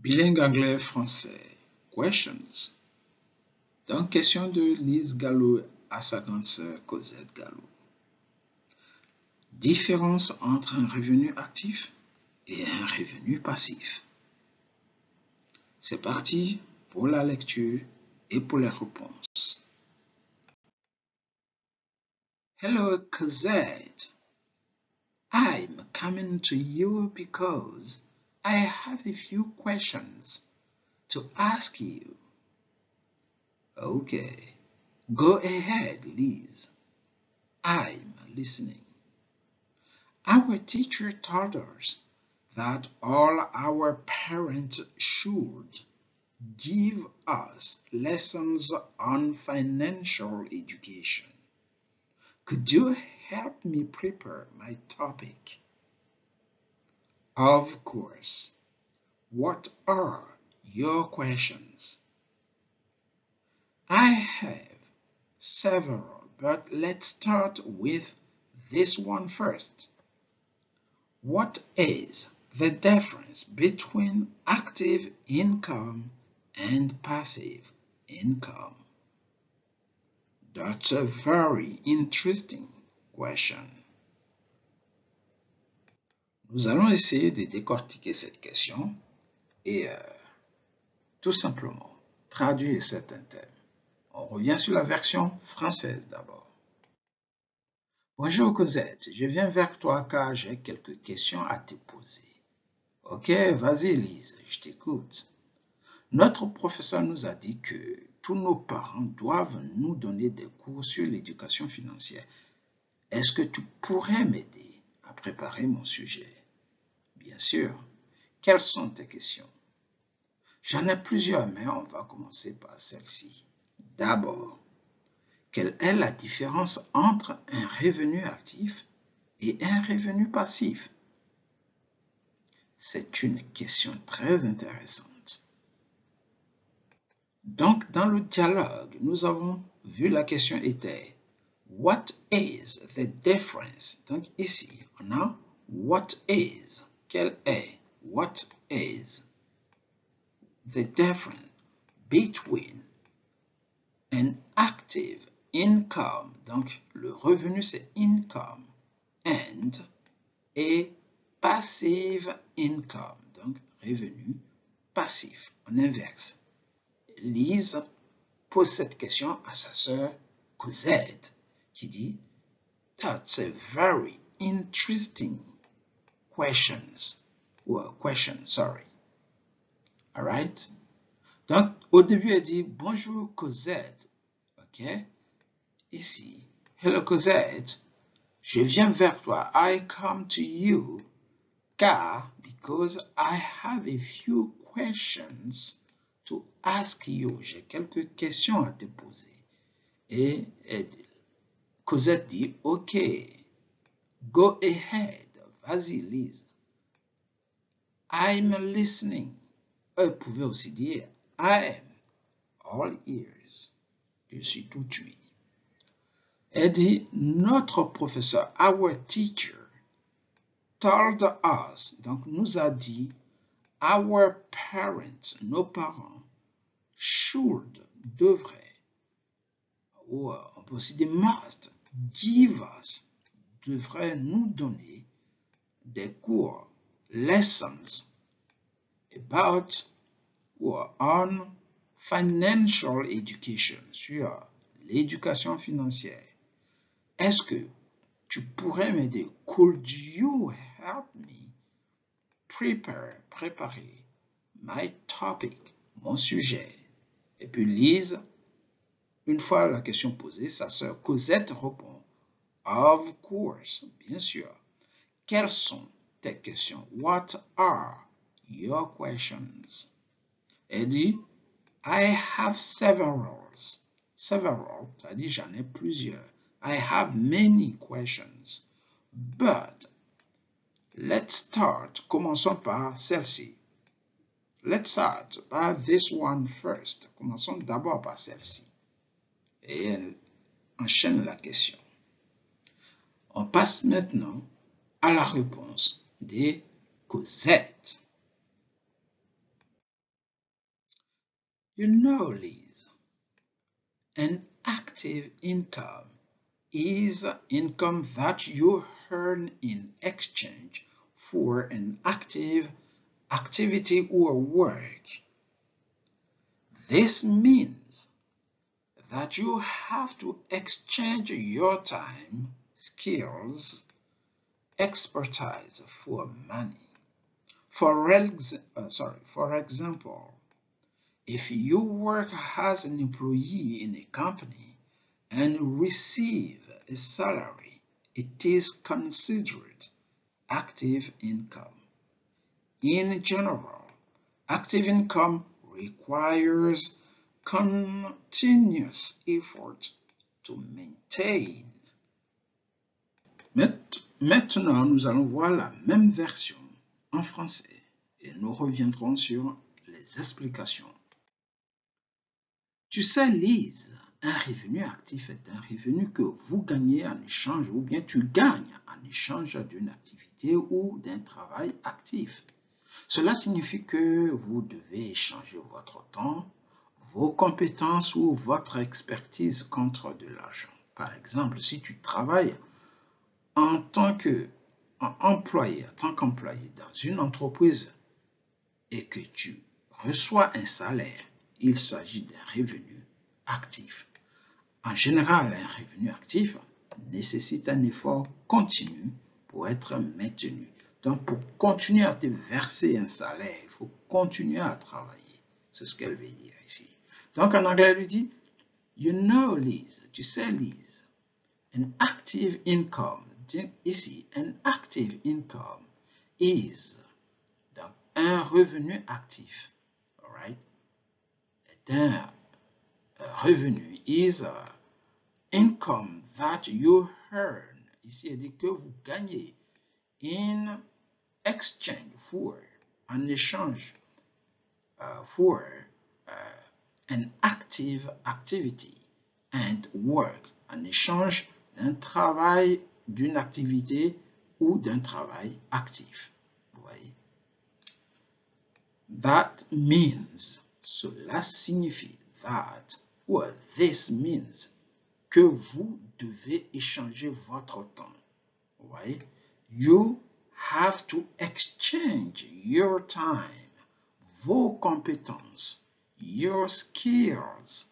Bilingue anglais-français. Questions. Donc, question de Lise Gallo à sa grande sœur Cosette Gallo. Différence entre un revenu actif et un revenu passif. C'est parti pour la lecture et pour les réponses. Hello, Cosette. I'm coming to you because I have a few questions to ask you. Okay, go ahead, Liz. I'm listening. Our teacher told us that all our parents should give us lessons on financial education. Could you help me prepare my topic? Of course. What are your questions? I have several, but let's start with this one first. What is the difference between active income and passive income? That's a very interesting question. Nous allons essayer de décortiquer cette question et tout simplement traduire certains thèmes. On revient sur la version française d'abord. Bonjour Cosette, je viens vers toi car j'ai quelques questions à te poser. Ok, vas-y Lise, je t'écoute. Notre professeur nous a dit que tous nos parents doivent nous donner des cours sur l'éducation financière. Est-ce que tu pourrais m'aider à préparer mon sujet? Bien sûr. Quelles sont tes questions? J'en ai plusieurs, mais on va commencer par celle-ci. D'abord, quelle est la différence entre un revenu actif et un revenu passif? C'est une question très intéressante. Donc, dans le dialogue, nous avons vu la question était What is the difference? Donc, ici, on a What is. Quel est? What is the difference between an active income, donc le revenu c'est income, and a passive income, donc revenu passif, en inverse. Lise pose cette question à sa sœur Cosette qui dit That's a very interesting question, sorry. Alright? Donc, au début, elle dit bonjour Cosette. Ok? Ici, hello Cosette. Je viens vers toi. I come to you car because I have a few questions to ask you. J'ai quelques questions à te poser. Et Cosette dit ok. Go ahead. Vas-y, Lise. I'm listening. Vous pouvez aussi dire I am all ears. Je suis tout oui. Elle dit notre professeur, our teacher, told us, donc nous a dit our parents, nos parents, should, devraient, ou on peut aussi dire must, give us, devraient nous donner des cours, lessons, about or on financial education, sur l'éducation financière. Est-ce que tu pourrais m'aider? Could you help me préparer my topic, mon sujet? Et puis Lise, une fois la question posée, sa sœur Cosette répond Of course, bien sûr. Quelles sont tes questions? What are your questions? Elle dit I have several, c'est-à-dire j'en ai plusieurs. I have many questions, but let's start. Commençons par celle-ci. Let's start by this one first. Commençons d'abord par celle-ci. Et elle enchaîne la question. On passe maintenant à la réponse de Cosette. You know, Liz, an active income is income that you earn in exchange for an active activity or work. This means that you have to exchange your time, skills, expertise for money. For example, if you work as an employee in a company and receive a salary, it is considered active income. In general, active income requires continuous effort to maintain. Maintenant, nous allons voir la même version en français et nous reviendrons sur les explications. Tu sais, Lise, un revenu actif est un revenu que vous gagnez en échange ou bien tu gagnes en échange d'une activité ou d'un travail actif. Cela signifie que vous devez échanger votre temps, vos compétences ou votre expertise contre de l'argent. Par exemple, si tu travailles en tant qu'employé dans une entreprise et que tu reçois un salaire, il s'agit d'un revenu actif. En général, un revenu actif nécessite un effort continu pour être maintenu. Donc, pour continuer à te verser un salaire, il faut continuer à travailler. C'est ce qu'elle veut dire ici. Donc, en anglais, elle lui dit, you know, Liz, tu sais, Liz, an active income, ici, an active income is, donc, un revenu actif, all right? Un revenu is income that you earn, ici, elle dit que vous gagnez in exchange for, en échange for an active activity and work, en échange d'un travail, d'une activité ou d'un travail actif. Vous voyez? That means, cela signifie that, ou this means, que vous devez échanger votre temps. Vous voyez? You have to exchange your time, vos compétences, your skills,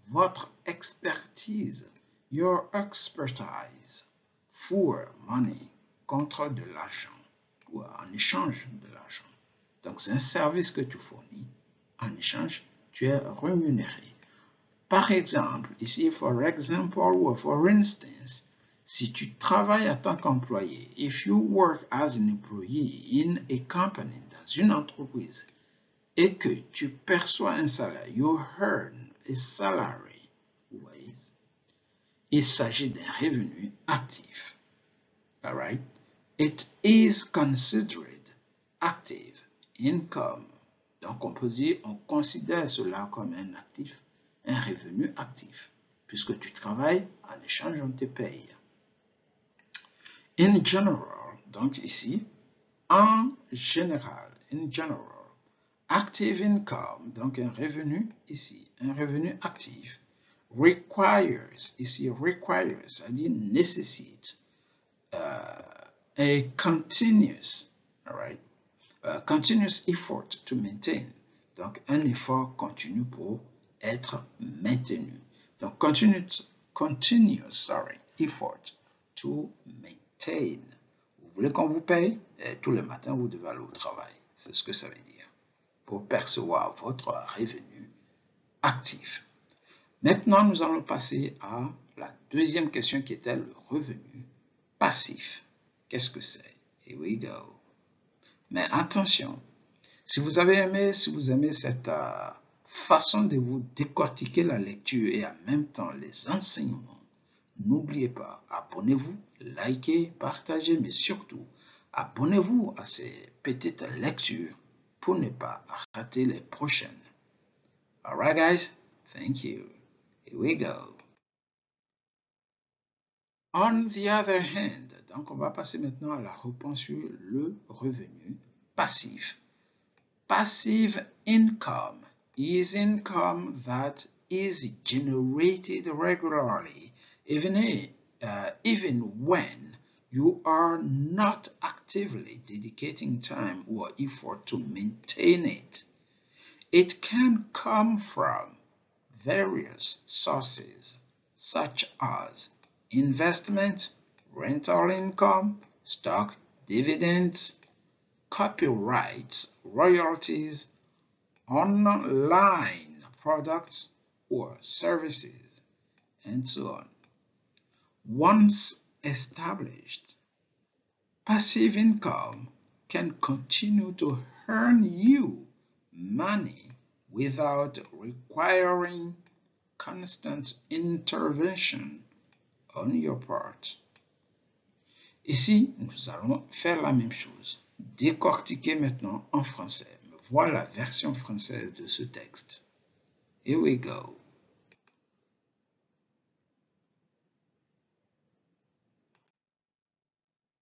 votre expertise, your expertise, for money, contre de l'argent, ou en échange de l'argent. Donc, c'est un service que tu fournis. En échange, tu es rémunéré. Par exemple, ici, for example, ou for instance, si tu travailles en tant qu'employé, if you work as an employee in a company, dans une entreprise, et que tu perçois un salaire, you earn a salary, vous voyez, il s'agit d'un revenu actif. All right? It is considered active income. Donc, on peut dire, on considère cela comme un actif, un revenu actif, puisque tu travailles, en échange, on te paye. In general, donc ici, en général, in general, active income, donc un revenu ici, un revenu actif, requires, ici requires, c'est-à-dire nécessite, a continuous, all right, continuous effort to maintain, donc un effort continu pour être maintenu. Donc continuous effort to maintain. Vous voulez qu'on vous paye? Et tous les matins, vous devez aller au travail. C'est ce que ça veut dire. Pour percevoir votre revenu actif. Maintenant, nous allons passer à la deuxième question qui était le revenu passif. Qu'est-ce que c'est? Here we go. Mais attention, si vous aimez cette façon de vous décortiquer la lecture et en même temps les enseignements, n'oubliez pas, abonnez-vous, likez, partagez, mais surtout, abonnez-vous à ces petites lectures pour ne pas rater les prochaines. Alright guys, thank you. Here we go. On the other hand, donc on va passer maintenant à la réponse sur le revenu passif. Passive income is income that is generated regularly, even when you are not actively dedicating time or effort to maintain it. It can come from various sources such as investment, rental income, stock dividends, copyrights, royalties, online products or services, and so on. Once established, passive income can continue to earn you money without requiring constant intervention on your part. Ici, nous allons faire la même chose. Décortiquer maintenant en français. Voilà la version française de ce texte. Here we go.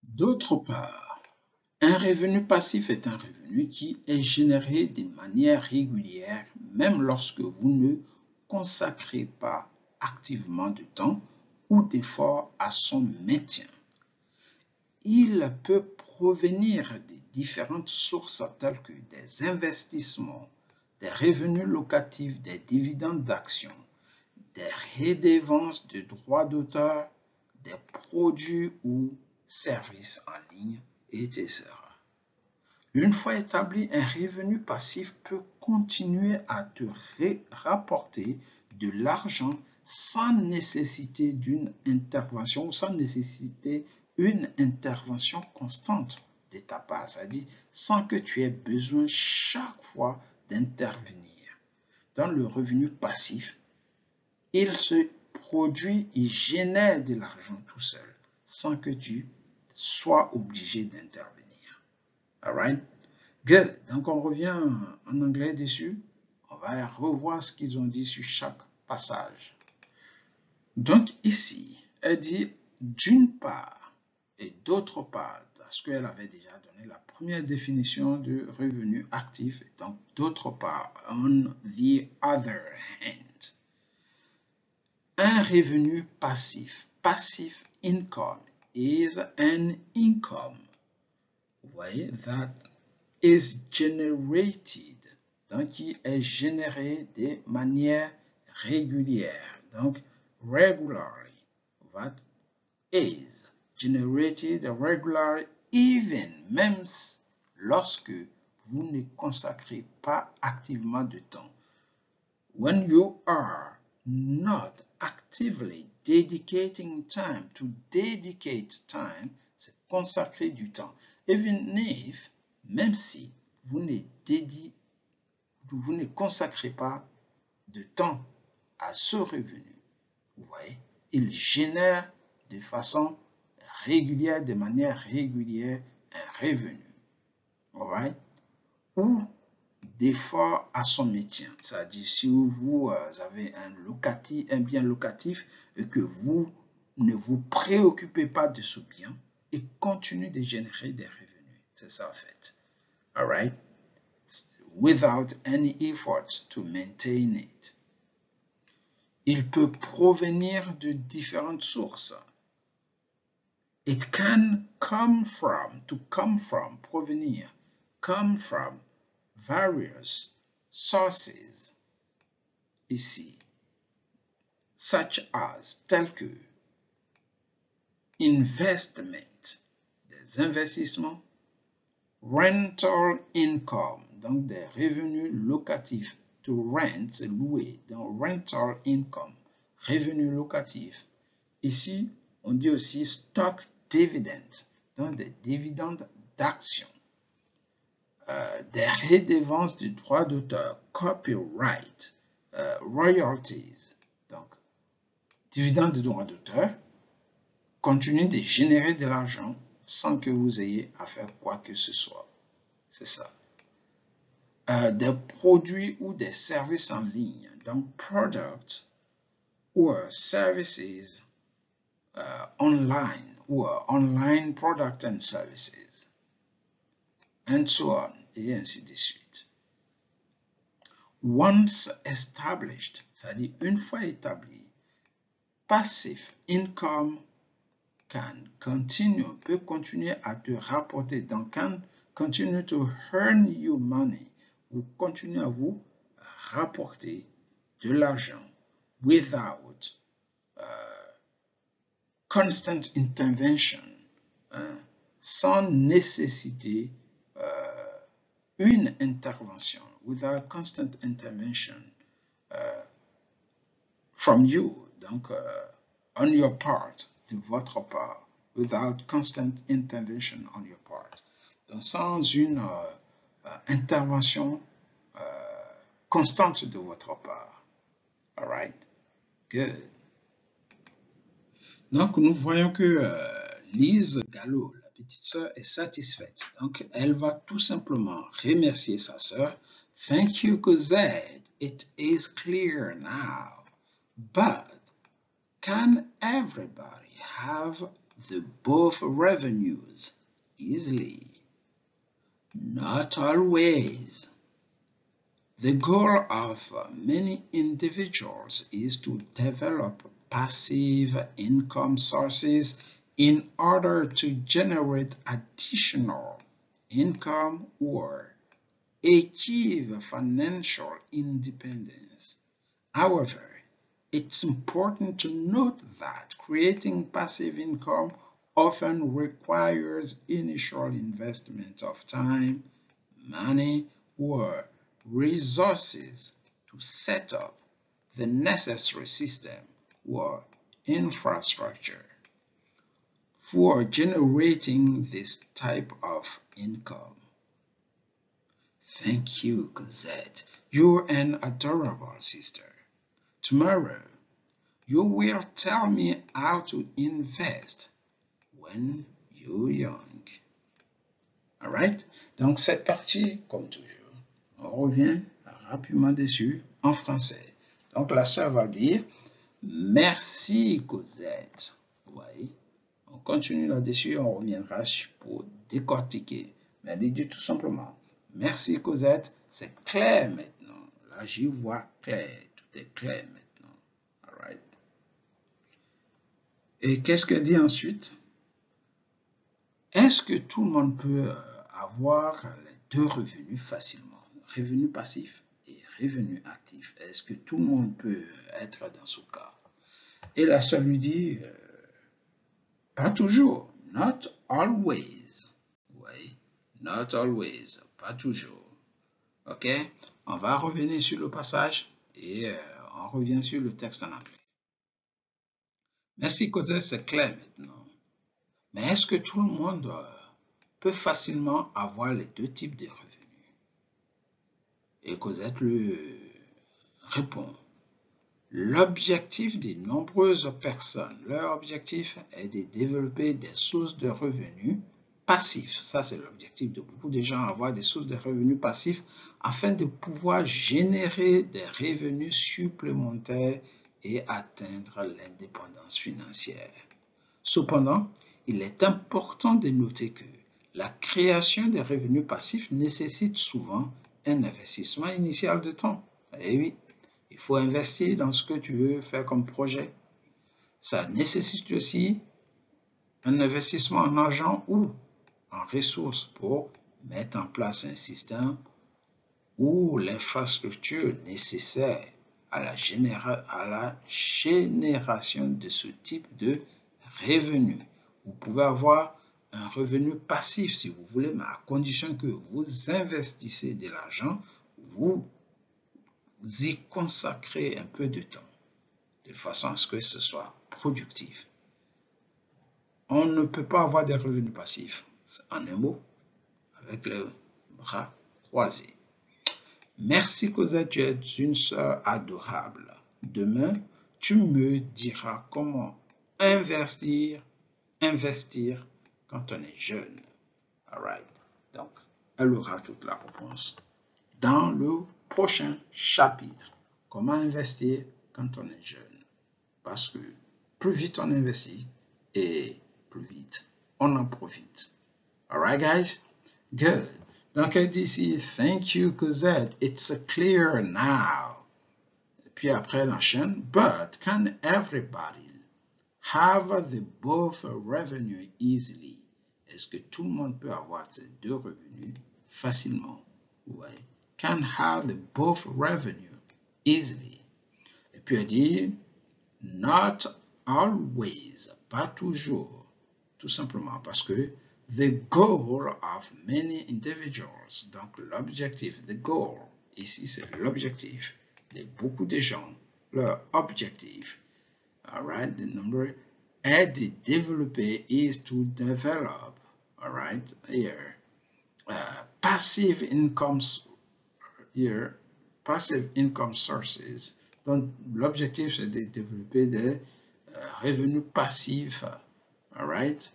D'autre part, un revenu passif est un revenu qui est généré de manière régulière, même lorsque vous ne consacrez pas activement de temps ou d'efforts à son maintien. Il peut provenir de différentes sources telles que des investissements, des revenus locatifs, des dividendes d'actions, des redevances de droits d'auteur, des produits ou services en ligne, etc. Une fois établi, un revenu passif peut continuer à te rapporter de l'argent sans nécessiter d'une intervention ou sans nécessiter une intervention constante de ta part, c'est-à-dire sans que tu aies besoin chaque fois d'intervenir. Dans le revenu passif, il se produit, il génère de l'argent tout seul, sans que tu sois obligé d'intervenir. Alright? Good. Donc on revient en anglais dessus. On va revoir ce qu'ils ont dit sur chaque passage. Donc ici, elle dit d'une part et d'autre part, parce qu'elle avait déjà donné la première définition de revenu actif, donc d'autre part, on the other hand. Un revenu passif, passive income, is an income, vous voyez, that is generated, donc qui est généré de manière régulière, donc regularly, that is generated regularly, even, même lorsque vous ne consacrez pas activement de temps. When you are not actively dedicating time, to dedicate time, c'est consacrer du temps. Even if, même si vous ne consacrez pas de temps à ce revenu, vous voyez, il génère de façon régulière, de manière régulière, un revenu. Alright? Ou d'efforts à son maintien. C'est-à-dire, si vous avez un bien locatif et que vous ne vous préoccupez pas de ce bien, il continue de générer des revenus. C'est ça en fait. Alright? Without any effort to maintain it. Il peut provenir de différentes sources. It can come from, to come from, provenir, come from various sources, ici, such as, tels que investment, des investissements, rental income, donc des revenus locatifs, to rent, c'est louer, donc rental income, revenus locatifs. Ici, on dit aussi stock dividends, donc des dividendes d'actions. Des redevances de droits d'auteur, copyright, royalties, donc dividendes de droits d'auteur, continuent de générer de l'argent sans que vous ayez à faire quoi que ce soit. C'est ça. Des produits ou des services en ligne, donc products or services online or online products and services, and so on, et ainsi de suite. Once established, c'est-à-dire une fois établi, passive income peut continuer à te rapporter, donc can continue to earn you money, ou continue à vous rapporter de l'argent without constant intervention, sans nécessiter une intervention, without constant intervention from you, donc on your part, de votre part, without constant intervention on your part, donc sans une intervention constante de votre part. All right, good. Donc nous voyons que Lise Gallo, la petite sœur, est satisfaite. Donc elle va tout simplement remercier sa sœur. Thank you, Cosette. It is clear now. But can everybody have the both revenues easily? Not always. The goal of many individuals is to develop passive income sources in order to generate additional income or achieve financial independence. However, it's important to note that creating passive income often requires initial investment of time, money, or resources to set up the necessary system or infrastructure for generating this type of income. Thank you, Cosette. You're an adorable sister. Tomorrow, you will tell me how to invest when you're young. All right? Donc, cette partie, comme toujours, on revient rapidement dessus en français. Donc, la sœur va dire « Merci, Cosette ». Oui, on continue là-dessus, on reviendra pour décortiquer. Mais elle dit tout simplement « Merci, Cosette », c'est clair maintenant. Là, j'y vois clair, tout est clair maintenant. All right. Et qu'est-ce qu'elle dit ensuite? Est-ce que tout le monde peut avoir les deux revenus facilement? Revenu passif et revenu actif. Est-ce que tout le monde peut être dans ce cas? Et la sœur lui dit, pas toujours, not always. Oui, not always, pas toujours. Ok, on va revenir sur le passage et on revient sur le texte en anglais. Merci Cosette, c'est clair maintenant. Mais est-ce que tout le monde peut facilement avoir les deux types de revenus? Et Cosette lui répond, l'objectif de nombreuses personnes, leur objectif est de développer des sources de revenus passifs. Ça, c'est l'objectif de beaucoup de gens, avoir des sources de revenus passifs afin de pouvoir générer des revenus supplémentaires et atteindre l'indépendance financière. Cependant, il est important de noter que la création des revenus passifs nécessite souvent un investissement initial de temps. Et oui, il faut investir dans ce que tu veux faire comme projet. Ça nécessite aussi un investissement en argent ou en ressources pour mettre en place un système ou l'infrastructure nécessaire à la génération de ce type de revenus. Vous pouvez avoir un revenu passif si vous voulez, mais à condition que vous investissez de l'argent, vous y consacrez un peu de temps, de façon à ce que ce soit productif. On ne peut pas avoir des revenus passifs, en un mot, avec les bras croisés. Merci Cosette, tu es une sœur adorable. Demain, tu me diras comment investir quand on est jeune. All right. Donc, elle aura toute la réponse dans le prochain chapitre. Comment investir quand on est jeune? Parce que plus vite on investit et plus vite on en profite. All right, guys? Good. Donc, elle dit ici, thank you, Cosette, it's clear now. Et puis après, elle enchaîne, but can everybody have the both revenue easily? Est-ce que tout le monde peut avoir ces deux revenus facilement? Ouais. Can have the both revenue easily. Et puis elle dit, not always, pas toujours, tout simplement parce que the goal of many individuals, donc l'objectif, the goal, ici c'est l'objectif de beaucoup de gens, leur objectif, all right, the number, est de développer, is to develop, all right, here, passive incomes, here, passive income sources. Donc, l'objectif, c'est de développer des revenus passifs, all right,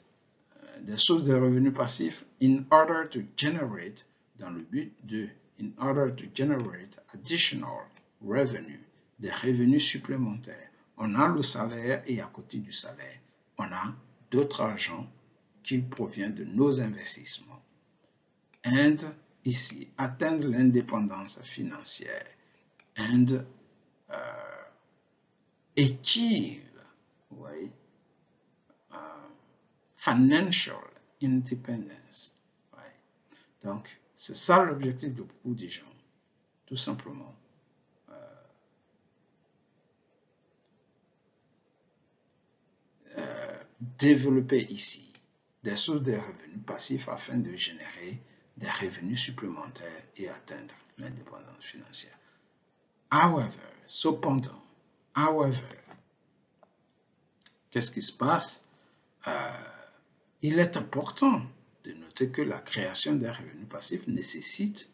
des sources de revenus passifs in order to generate, dans le but de, in order to generate additional revenue, des revenus supplémentaires. On a le salaire et à côté du salaire, on a d'autres argent qui provient de nos investissements. And ici, atteindre l'indépendance financière. And achieve, oui, financial independence. Ouais. Donc, c'est ça l'objectif de beaucoup de gens, tout simplement. Développer ici des sources de revenus passifs afin de générer des revenus supplémentaires et atteindre l'indépendance financière. However, cependant, qu'est-ce qui se passe? Il est important de noter que la création d'un revenu passif nécessite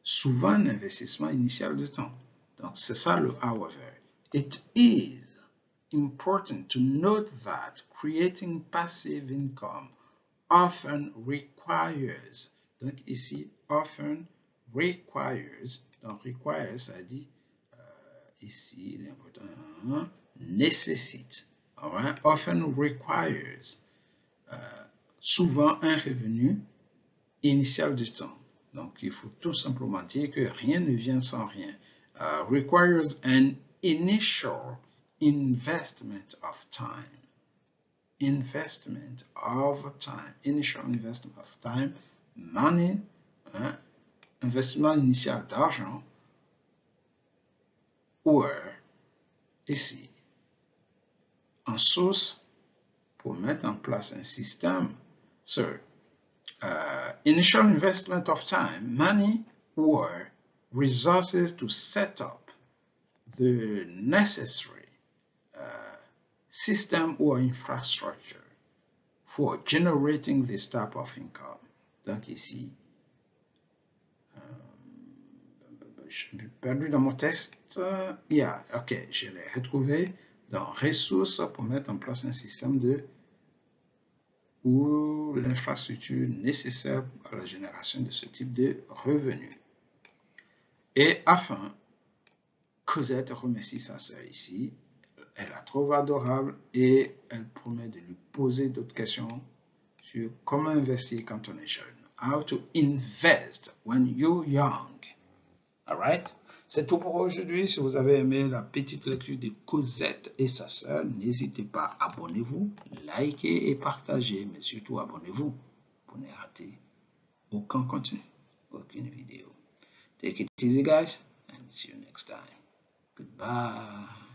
souvent un investissement initial de temps. Donc, c'est ça le however. It is important to note that creating passive income often requires, donc ici, often requires, donc requires, ça dit, ici, l'important, nécessite, right? Often requires, souvent un revenu initial de temps. Donc, il faut tout simplement dire que rien ne vient sans rien. Requires an initial investment of time. Investment of time. Initial investment of time. Money. Investissement initial d'argent. Ou ici, en source pour mettre en place un système. So, initial investment of time, money, or resources to set up the necessary system or infrastructure for generating this type of income. Donc ici, je suis perdu dans mon texte. Yeah, ok, je l'ai retrouvé dans ressources pour mettre en place un système de ou l'infrastructure nécessaire à la génération de ce type de revenus. Et enfin, Cosette remercie sa sœur ici. Elle la trouve adorable et elle promet de lui poser d'autres questions sur comment investir quand on est jeune. How to invest when you're young. Alright? C'est tout pour aujourd'hui. Si vous avez aimé la petite lecture de Cosette et sa sœur, n'hésitez pas, abonnez-vous, likez et partagez, mais surtout abonnez-vous pour ne rater aucun contenu, aucune vidéo. Take it easy, guys, and see you next time. Goodbye.